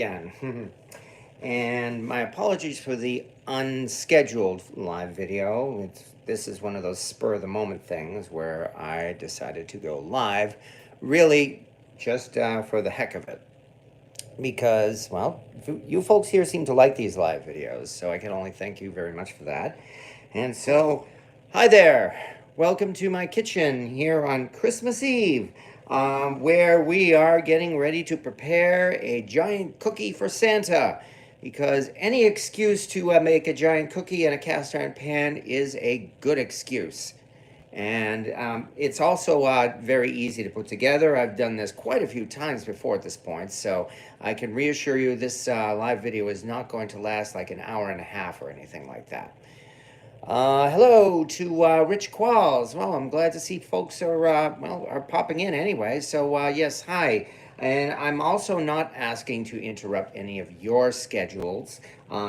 again. And my apologies for the unscheduled live video. This is one of those spur of the moment things where I decided to go live, really just for the heck of it. Because, well, you folks here seem to like these live videos, so I can only thank you very much for that. And so, hi there. Welcome to my kitchen here on Christmas Eve, where we are getting ready to prepare a giant cookie for Santa. Because any excuse to make a giant cookie in a cast iron pan is a good excuse. And it's also very easy to put together. I've done this quite a few times before at this point, so I can reassure you this live video is not going to last like an hour and a half or anything like that. Hello to Rich Qualls. Well, I'm glad to see folks are popping in anyway. So yes, hi. And I'm also not asking to interrupt any of your schedules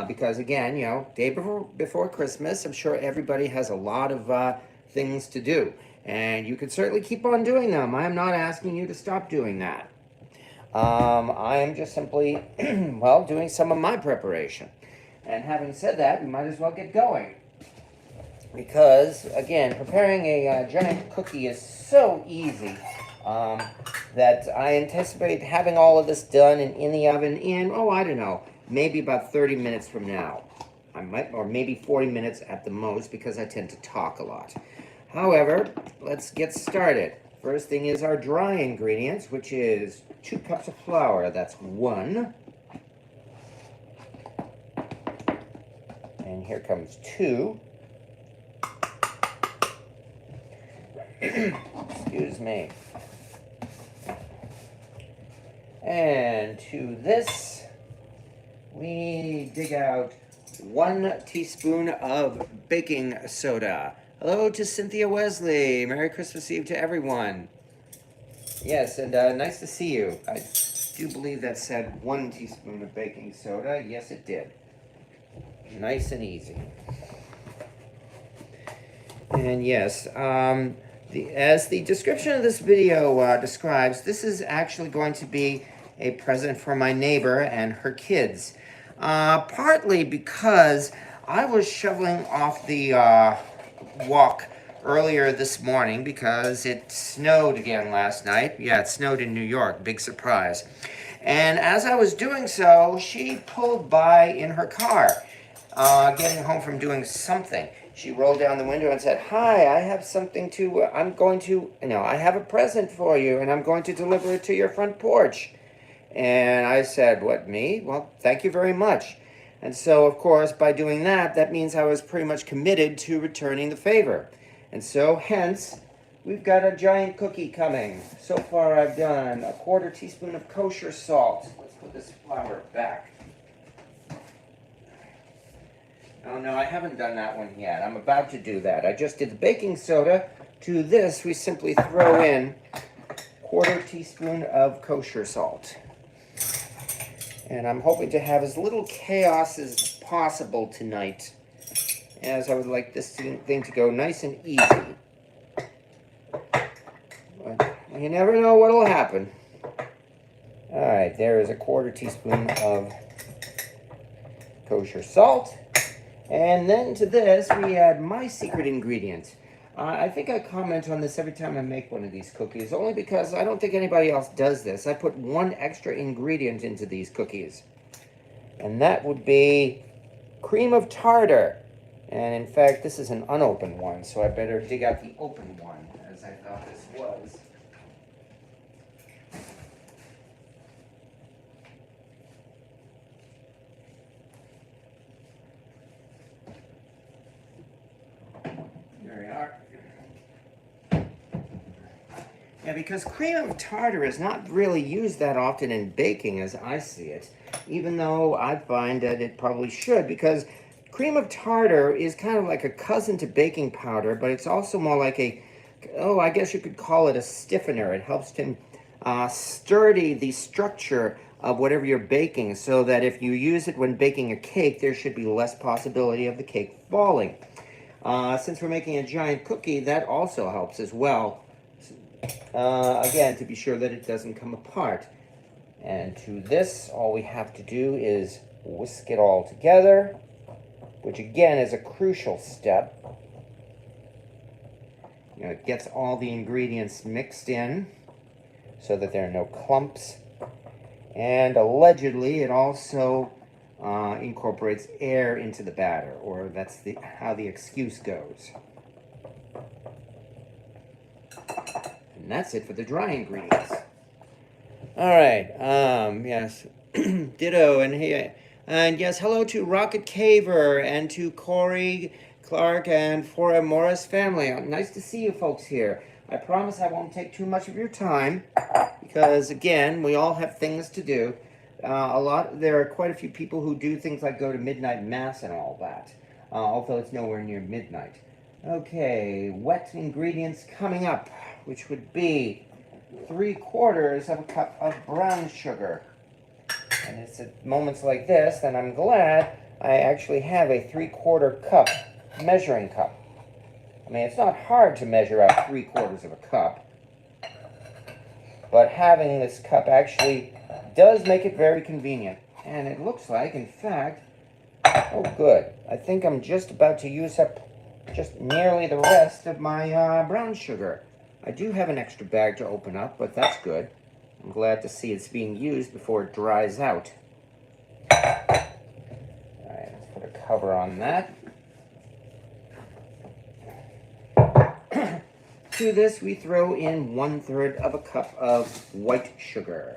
because again, day before Christmas, I'm sure everybody has a lot of things to do, and you can certainly keep on doing them. I am not asking you to stop doing that. I am just simply, well, doing some of my preparation. And having said that, we might as well get going. Because, again, preparing a giant cookie is so easy that I anticipate having all of this done and in the oven in, I don't know, maybe about 30 minutes from now. Or maybe 40 minutes at the most, because I tend to talk a lot. However, let's get started. First thing is our dry ingredients, which is 2 cups of flour. That's 1. And here comes 2. Excuse me. And to this, we dig out 1 teaspoon of baking soda. Hello to Cynthia Wesley. Merry Christmas Eve to everyone. Yes, and nice to see you. I do believe that said 1 teaspoon of baking soda. Yes, it did. Nice and easy. And yes, as the description of this video describes, this is actually going to be a present for my neighbor and her kids. Partly because I was shoveling off the walk earlier this morning because it snowed again last night. Yeah, it snowed in New York, big surprise. And as I was doing so, she pulled by in her car, getting home from doing something. She rolled down the window and said, "Hi, I have something to, I have a present for you, and I'm going to deliver it to your front porch." And I said, "What, me? Well, thank you very much." And so, of course, by doing that, that means I was pretty much committed to returning the favor. And so, hence, we've got a giant cookie coming. So far, I've done a 1/4 teaspoon of kosher salt. Let's put this flour back. Oh, no, I haven't done that one yet. I'm about to do that. I just did the baking soda. To this, we simply throw in 1/4 teaspoon of kosher salt. And I'm hoping to have as little chaos as possible tonight, as I would like this thing to go nice and easy. But you never know what will happen. All right, there is a 1/4 teaspoon of kosher salt. And then to this, we add my secret ingredient. I think I comment on this every time I make one of these cookies, only because I don't think anybody else does this. I put 1 extra ingredient into these cookies, and that would be cream of tartar. And in fact, this is an unopened one, so I better dig out the open one, as I thought this was. There we are. Yeah, because cream of tartar is not really used that often in baking as I see it, even though I find that it probably should, because cream of tartar is kind of like a cousin to baking powder, but it's also more like I guess you could call it a stiffener. It helps to sturdy the structure of whatever you're baking, so that if you use it when baking a cake, there should be less possibility of the cake falling. Since we're making a giant cookie, that also helps as well. Again, to be sure that it doesn't come apart. And to this, all we have to do is whisk it all together, which again is a crucial step. You know, it gets all the ingredients mixed in so that there are no clumps. And allegedly, it also incorporates air into the batter, or that's how the excuse goes. And that's it for the dry ingredients. All right, yes, ditto, and hey, and yes, hello to Rocket Caver and to Corey Clark and Fora Morris family. Nice to see you folks here. I promise I won't take too much of your time because, again, we all have things to do. There are quite a few people who do things like go to midnight mass and all that, although it's nowhere near midnight. Okay, wet ingredients coming up, which would be 3/4 of a cup of brown sugar. And it's at moments like this that I'm glad I actually have a 3/4 cup measuring cup. I mean, it's not hard to measure out 3/4 of a cup, but having this cup actually does make it very convenient. And it looks like, in fact, oh good, I think I'm just about to use up just nearly the rest of my brown sugar. I do have an extra bag to open up, but that's good. I'm glad to see it's being used before it dries out. Alright, let's put a cover on that. To this, we throw in 1/3 of a cup of white sugar.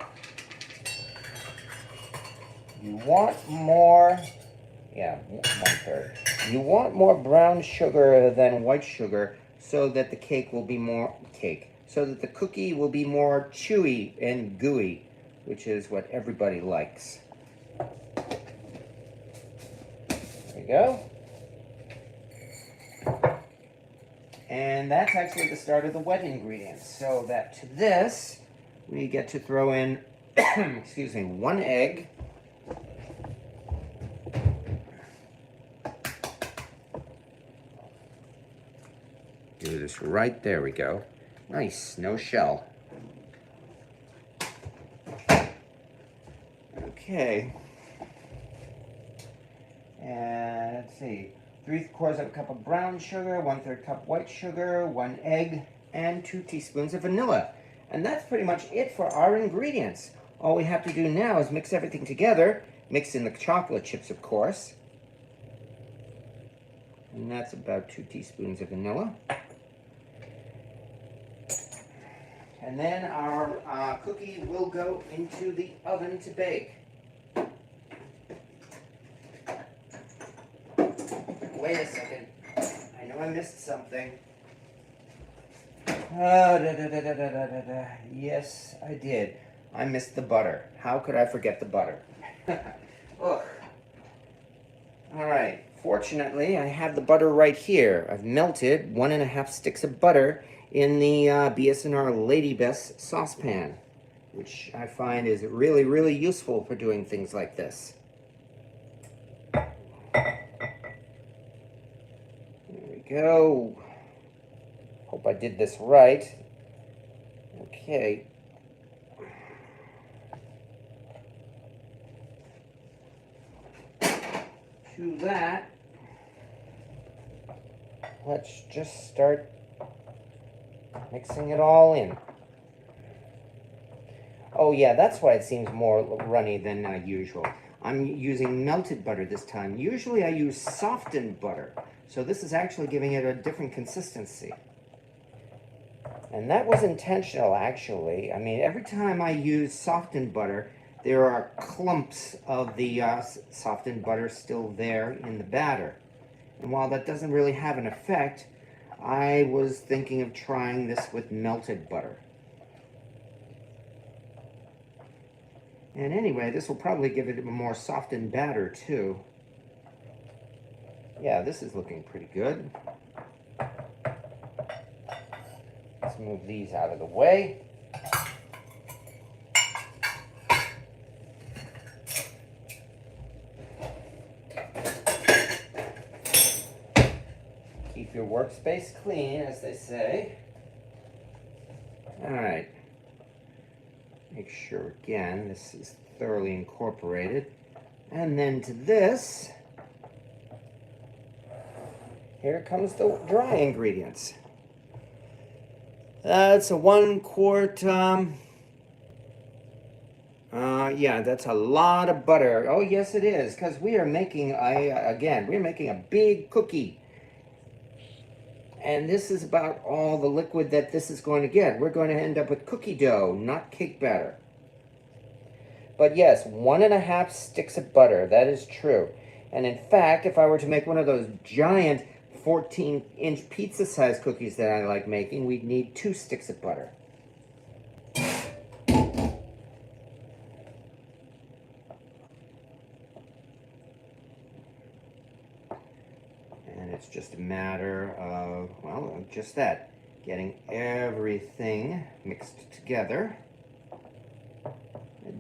You want more, yeah, 1/3. You want more brown sugar than white sugar so that the cake will be more so that the cookie will be more chewy and gooey, which is what everybody likes. There we go. And that's actually the start of the wet ingredients. So that to this, we get to throw in, excuse me, 1 egg. Do this right, there we go. Nice, no shell. Okay. And let's see. 3/4 of a cup of brown sugar, 1/3 cup white sugar, 1 egg, and 2 teaspoons of vanilla. And that's pretty much it for our ingredients. All we have to do now is mix everything together. Mix in the chocolate chips, of course. And that's about 2 teaspoons of vanilla. And then our cookie will go into the oven to bake. Wait a second. I know I missed something. Yes, I did. I missed the butter. How could I forget the butter? Ugh. All right. Fortunately, I have the butter right here. I've melted 1½ sticks of butter in the BS&R Lady Best saucepan, which I find is really, really useful for doing things like this. There we go. Hope I did this right. Okay. To that, let's just start mixing it all in. Oh yeah, that's why it seems more runny than usual. I'm using melted butter this time. Usually I use softened butter, so this is actually giving it a different consistency. And that was intentional, actually. I mean, every time I use softened butter, there are clumps of the softened butter still there in the batter. And while that doesn't really have an effect, I was thinking of trying this with melted butter. And anyway, this will probably give it a more softened batter too. Yeah, this is looking pretty good. Let's move these out of the way. Keep your workspace clean, as they say. All right. There you Make sure, again, this is thoroughly incorporated. And then to this, here comes the dry ingredients. That's a 1 quart, yeah, that's a lot of butter. Oh, yes, it is, because we are making, we're making a big cookie. And this is about all the liquid that this is going to get. We're going to end up with cookie dough, not cake batter. But yes, 1.5 sticks of butter, that is true. And in fact, if I were to make one of those giant 14-inch pizza-sized cookies that I like making, we'd need 2 sticks of butter. And it's just a matter of, well, just that, getting everything mixed together.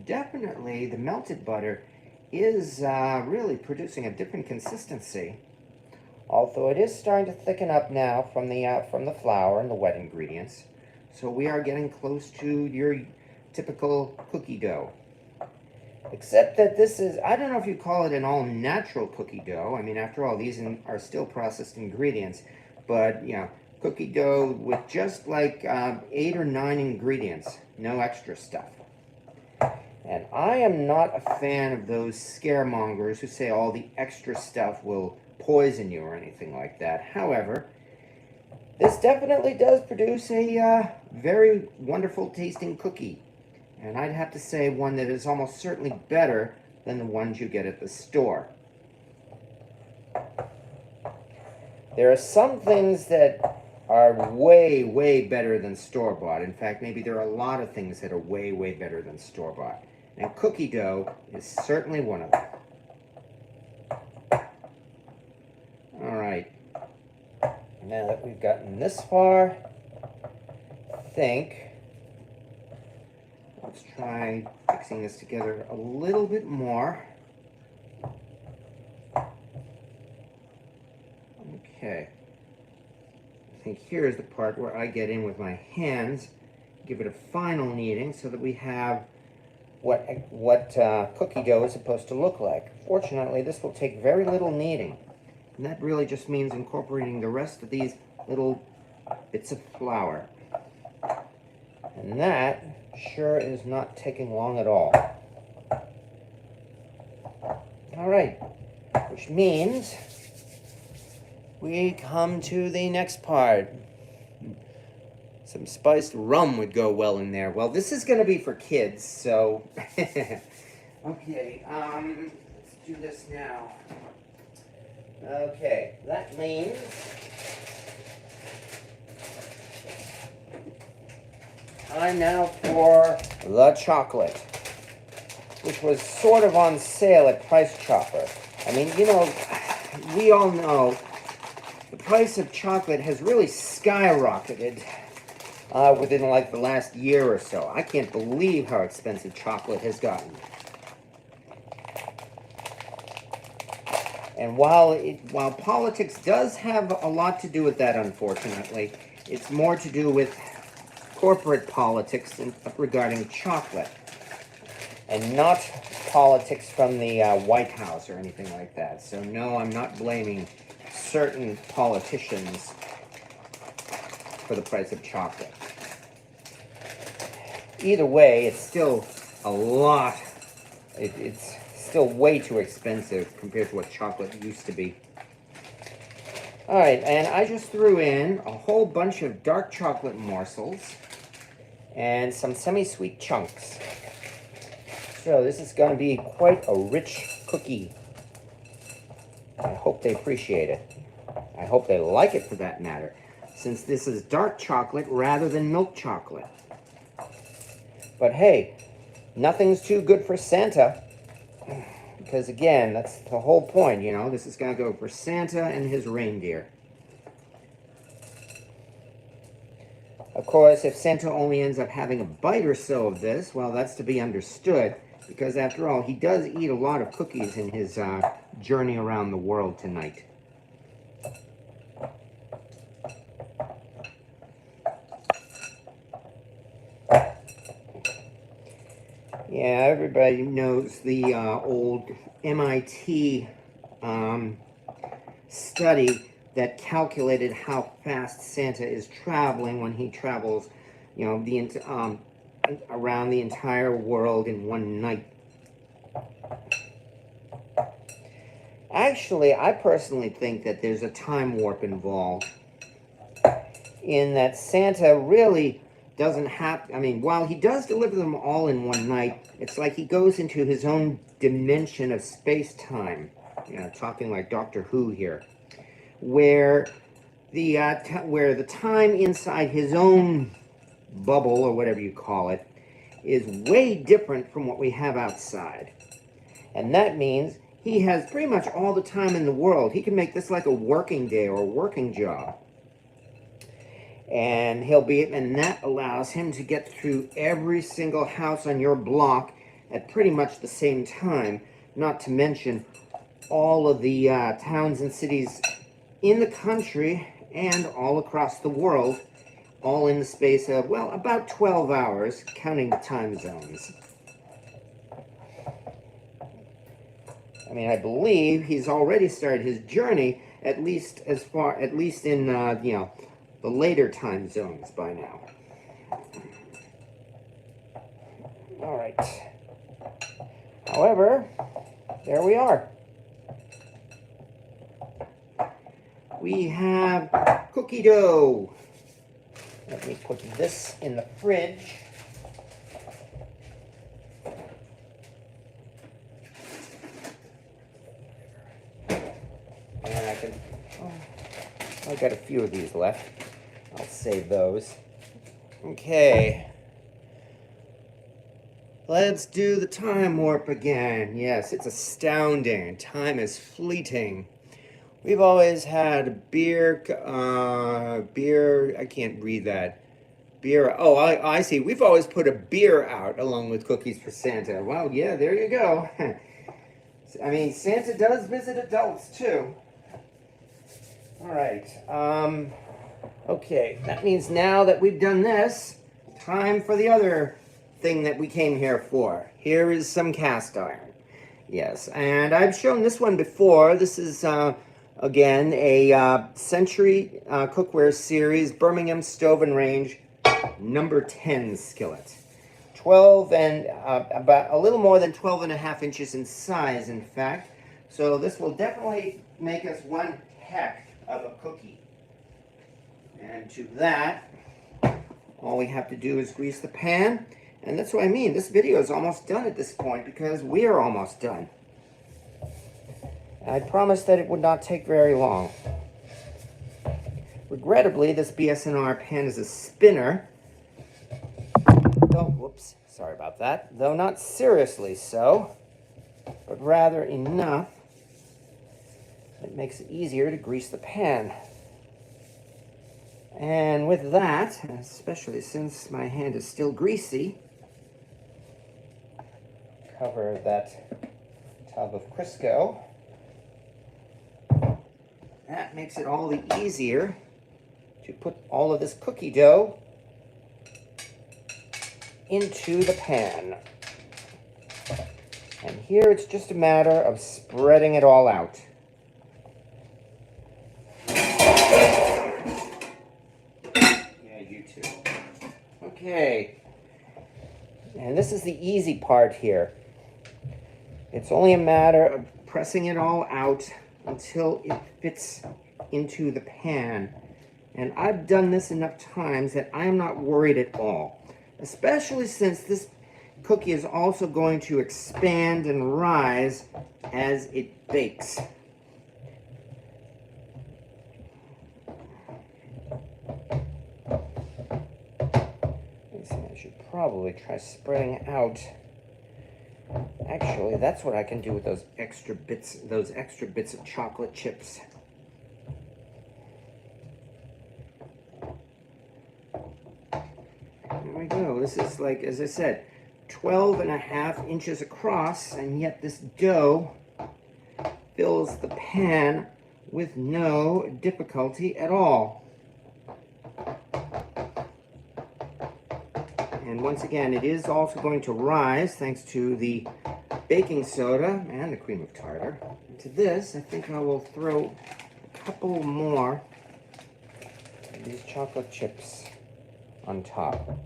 Definitely, the melted butter is really producing a different consistency. Although it is starting to thicken up now from the flour and the wet ingredients. So we are getting close to your typical cookie dough. Except that this is, I don't know if you call it an all-natural cookie dough. I mean, after all, these are still processed ingredients. But, you know, cookie dough with just like 8 or 9 ingredients. No extra stuff. And I am not a fan of those scaremongers who say all the extra stuff will poison you or anything like that. However, this definitely does produce a very wonderful tasting cookie. And I'd have to say one that is almost certainly better than the ones you get at the store. There are some things that are way, way better than store-bought. In fact, maybe there are a lot of things that are way, way better than store-bought. And cookie dough is certainly one of them. All right. Now that we've gotten this far, I think let's try mixing this together a little bit more. Okay. I think here's the part where I get in with my hands, give it a final kneading so that we have what cookie dough is supposed to look like. Fortunately, this will take very little kneading. And that really just means incorporating the rest of these little bits of flour. And that sure is not taking long at all. All right, which means we come to the next part. Some spiced rum would go well in there. Well, this is going to be for kids, so... Okay, let's do this now. Okay, that means time now for the chocolate, which was sort of on sale at Price Chopper. I mean, you know, we all know the price of chocolate has really skyrocketed within like the last year or so. I can't believe how expensive chocolate has gotten. And while politics does have a lot to do with that, unfortunately, it's more to do with corporate politics regarding chocolate, and not politics from the White House or anything like that. So no, I'm not blaming certain politicians for the price of chocolate. Either way, it's still a lot. It's still way too expensive compared to what chocolate used to be. All right, and I just threw in a whole bunch of dark chocolate morsels and some semi-sweet chunks. So this is going to be quite a rich cookie. I hope they appreciate it. I hope they like it, for that matter, since this is dark chocolate rather than milk chocolate. But hey, nothing's too good for Santa. Because again, that's the whole point, you know. This is going to go for Santa and his reindeer. Of course, if Santa only ends up having a bite or so of this, well, that's to be understood. Because after all, he does eat a lot of cookies in his journey around the world tonight. Yeah, everybody knows the old MIT study that calculated how fast Santa is traveling when he travels, you know, around the entire world in one night. Actually, I personally think that there's a time warp involved, in that Santa really doesn't have, I mean, while he does deliver them all in one night, it's like he goes into his own dimension of space-time, you know, talking like Doctor Who here, where the time inside his own bubble, or whatever you call it, is way different from what we have outside. And that means he has pretty much all the time in the world. He can make this like a working day or a working job. And that allows him to get through every single house on your block at pretty much the same time, not to mention all of the towns and cities in the country and all across the world, all in the space of, well, about 12 hours, counting the time zones. I mean, I believe he's already started his journey, at least in, you know, the later time zones by now. All right. However, there we are. We have cookie dough. Let me put this in the fridge. And I can, I got a few of these left. I'll save those. Okay. Let's do the time warp again. Yes, it's astounding. Time is fleeting. We've always had beer, I can't read that. Beer, oh, I see. We've always put a beer out along with cookies for Santa. Well, yeah, there you go. I mean, Santa does visit adults, too. All right. Okay, that means now that we've done this, time for the other thing that we came here for. Here is some cast iron. Yes, and I've shown this one before. This is, again, a Century Cookware Series Birmingham Stove and Range number 10 skillet. 12 and about a little more than 12.5 inches in size, in fact. So this will definitely make us one heck of a cookie. And to that, all we have to do is grease the pan. And that's what I mean. This video is almost done at this point because we are almost done. I promised that it would not take very long. Regrettably, this BSNR pan is a spinner. Oh, whoops, sorry about that. Though not seriously so, but rather enough that makes it easier to grease the pan. And with that, especially since my hand is still greasy, cover that tub of Crisco. That makes it all the easier to put all of this cookie dough into the pan. And here it's just a matter of spreading it all out. Yeah, you too. Okay. And this is the easy part here. It's only a matter of pressing it all out until it fits into the pan. And I've done this enough times that I'm not worried at all. Especially since this cookie is also going to expand and rise as it bakes. I should probably try spreading out. Actually, that's what I can do with those extra bits of chocolate chips. There we go. This is, like, as I said, 12.5 inches across, and yet this dough fills the pan with no difficulty at all. And once again, it is also going to rise thanks to the baking soda and the cream of tartar. To this, I think I will throw a couple more of these chocolate chips on top.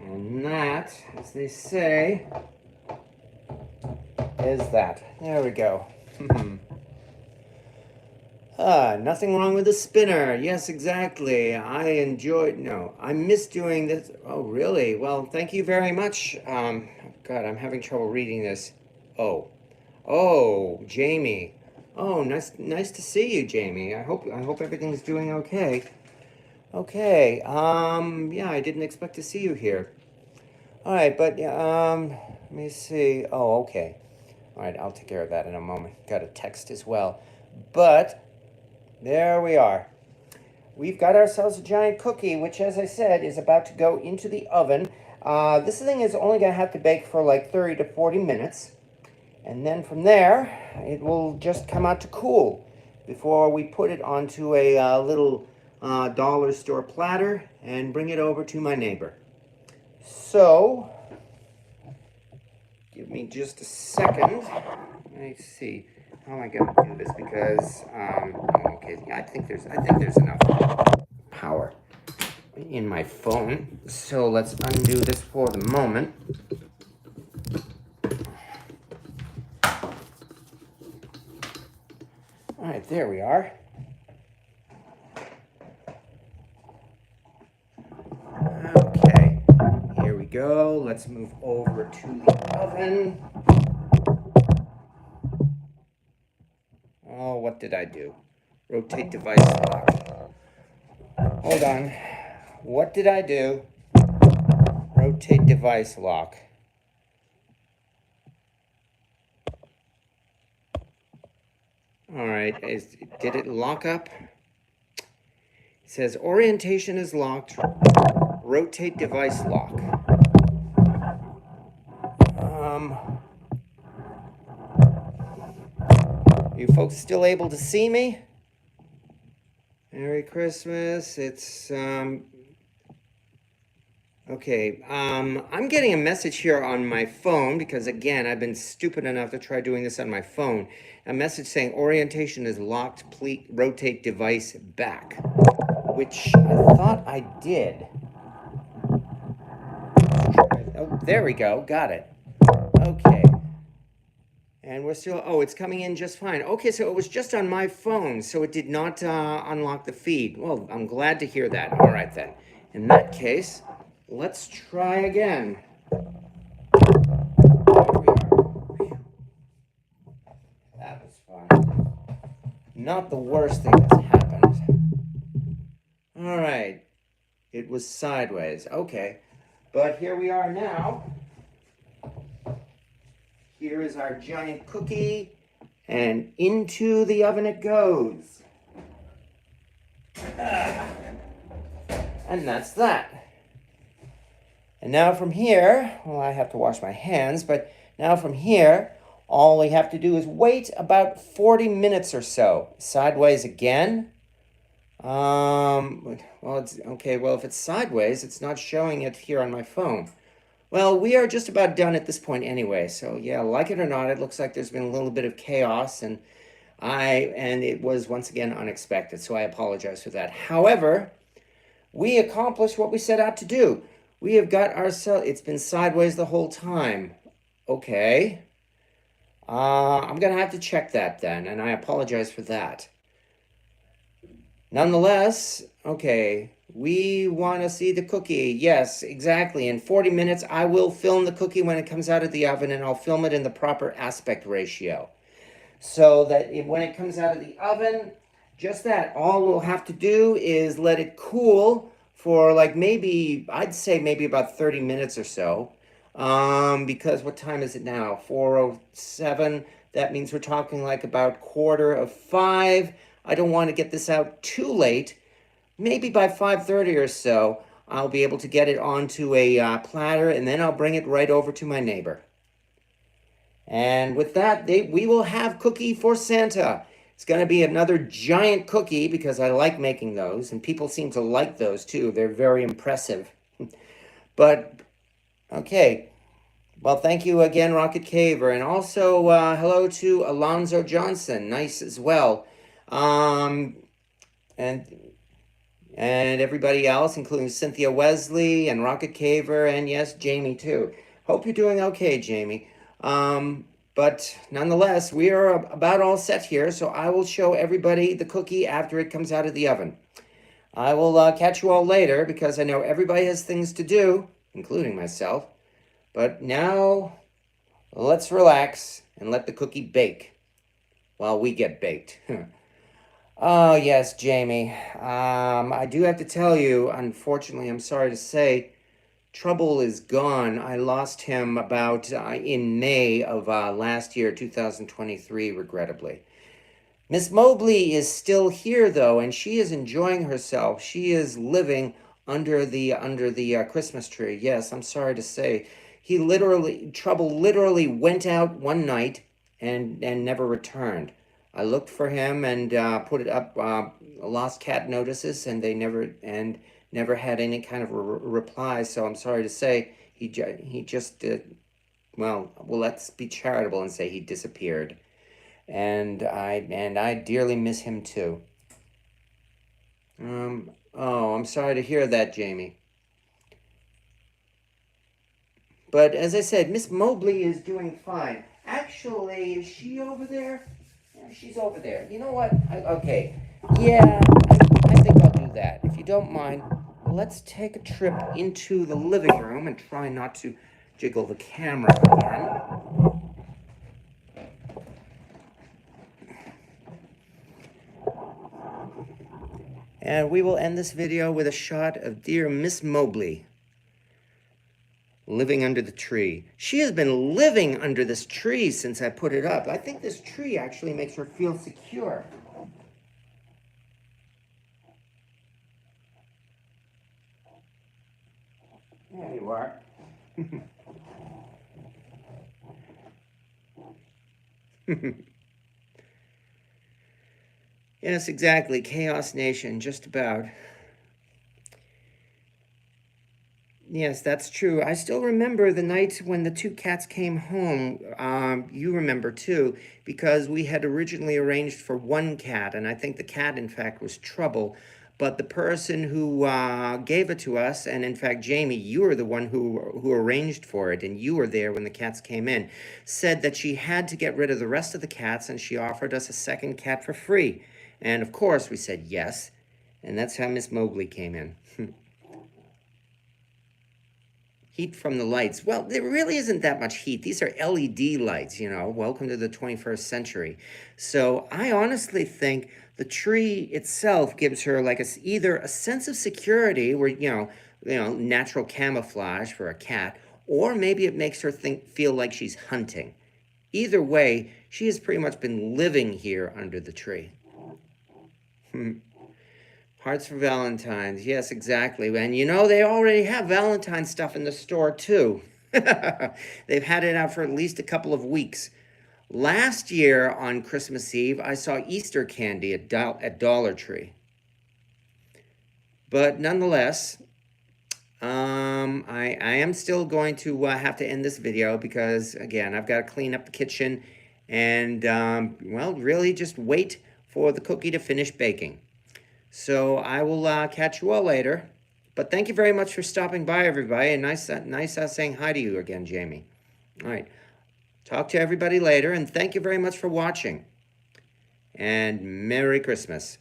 And that, as they say, is that. There we go. Nothing wrong with a spinner. Yes, exactly. I miss doing this. Oh, really? Well, thank you very much. God, I'm having trouble reading this. Oh, Jamie. Oh, nice to see you, Jamie. I hope everything's doing okay. Okay. Yeah, I didn't expect to see you here. All right, but let me see. Oh, okay. All right, I'll take care of that in a moment. Got a text as well. But there we are. We've got ourselves a giant cookie, which, as I said, is about to go into the oven. This thing is only going to have to bake for like 30 to 40 minutes. And then from there, it will just come out to cool before we put it onto a little dollar store platter and bring it over to my neighbor. So, give me just a second. Let me see. How am I going to do this? Because, okay, yeah, I think there's enough power in my phone. So let's undo this for the moment. All right, there we are. Okay, here we go. Let's move over to the oven. Oh, what did I do? Rotate device lock. Hold on. What did I do? Rotate device lock. All right, did it lock up? It says orientation is locked. Rotate device lock. You folks still able to see me? Merry Christmas. It's okay. I'm getting a message here on my phone because, again, I've been stupid enough to try doing this on my phone. A message saying orientation is locked. Please rotate device back, which I thought I did. Oh, there we go. Got it. Okay. And we're still, oh, it's coming in just fine. Okay, so it was just on my phone, so it did not unlock the feed. Well, I'm glad to hear that. All right, then. In that case, let's try again. Here we are. That was fun. Not the worst thing that's happened. All right. It was sideways. Okay. But here we are now. Here is our giant cookie, and into the oven it goes. And that's that. And now from here, well, I have to wash my hands, but now from here, all we have to do is wait about 40 minutes or so. Sideways again. Well, it's okay. Well, if it's sideways, it's not showing it here on my phone. Well, we are just about done at this point anyway. So yeah, like it or not, it looks like there's been a little bit of chaos, and it was once again unexpected. So I apologize for that. However, we accomplished what we set out to do. We have got ourselves, it's been sideways the whole time. Okay. I'm going to have to check that then, and I apologize for that. Nonetheless, okay, we want to see the cookie. Yes, exactly. In 40 minutes, I will film the cookie when it comes out of the oven, and I'll film it in the proper aspect ratio. So that when it comes out of the oven, just that, all we'll have to do is let it cool for like maybe, I'd say maybe about 30 minutes or so. Because what time is it now? 4:07. That means we're talking like about 4:45. I don't want to get this out too late. Maybe by 5:30 or so, I'll be able to get it onto a platter, and then I'll bring it right over to my neighbor. And with that, we will have cookie for Santa. It's going to be another giant cookie because I like making those, and people seem to like those too. They're very impressive. But, okay. Well, thank you again, Rocket Caver. And also, hello to Alonzo Johnson. Nice as well. Um, and everybody else, including Cynthia Wesley and Rocket Caver, and yes, Jamie too. Hope you're doing okay, Jamie. But nonetheless, we are about all set here, so I will show everybody the cookie after it comes out of the oven. I will catch you all later because I know everybody has things to do, including myself. But now, let's relax and let the cookie bake while we get baked. Oh, yes, Jamie. I do have to tell you, unfortunately, I'm sorry to say, Trouble is gone. I lost him about in May of last year, 2023, regrettably. Miss Mobley is still here, though, and she is enjoying herself. She is living under the Christmas tree. Yes, I'm sorry to say. Trouble literally went out one night and never returned. I looked for him and put it up, lost cat notices, and they never had any kind of reply. So I'm sorry to say he just well, let's be charitable and say he disappeared, and I dearly miss him too. Oh, I'm sorry to hear that, Jamie. But as I said, Miss Mobley is doing fine. Actually, is she over there? Yeah, she's over there. You know what? Okay. Yeah, I think I'll do that. If you don't mind, let's take a trip into the living room and try not to jiggle the camera again. And we will end this video with a shot of dear Miss Mobley living under the tree. She has been living under this tree since I put it up. I think this tree actually makes her feel secure. There you are. Yes, exactly. Chaos Nation, just about. Yes, that's true. I still remember the night when the two cats came home. You remember too, because we had originally arranged for one cat, and I think the cat, in fact, was Trouble. But the person who gave it to us, and in fact, Jamie, you were the one who arranged for it, and you were there when the cats came in, said that she had to get rid of the rest of the cats, and she offered us a second cat for free. And of course, we said yes, and that's how Miss Mobley came in. Heat from the lights. Well, there really isn't that much heat. These are LED lights, you know. Welcome to the 21st century. So I honestly think the tree itself gives her like either a sense of security, where you know, natural camouflage for a cat, or maybe it makes her feel like she's hunting. Either way, she has pretty much been living here under the tree. Hearts for Valentine's. Yes, exactly. And you know, they already have Valentine's stuff in the store too. They've had it out for at least a couple of weeks. Last year on Christmas Eve, I saw Easter candy at Dollar Tree. But nonetheless, I am still going to have to end this video because, again, I've got to clean up the kitchen and, well, really just wait for the cookie to finish baking. So I will catch you all later. But thank you very much for stopping by, everybody. And nice saying hi to you again, Jamie. All right. Talk to everybody later. And thank you very much for watching. And Merry Christmas.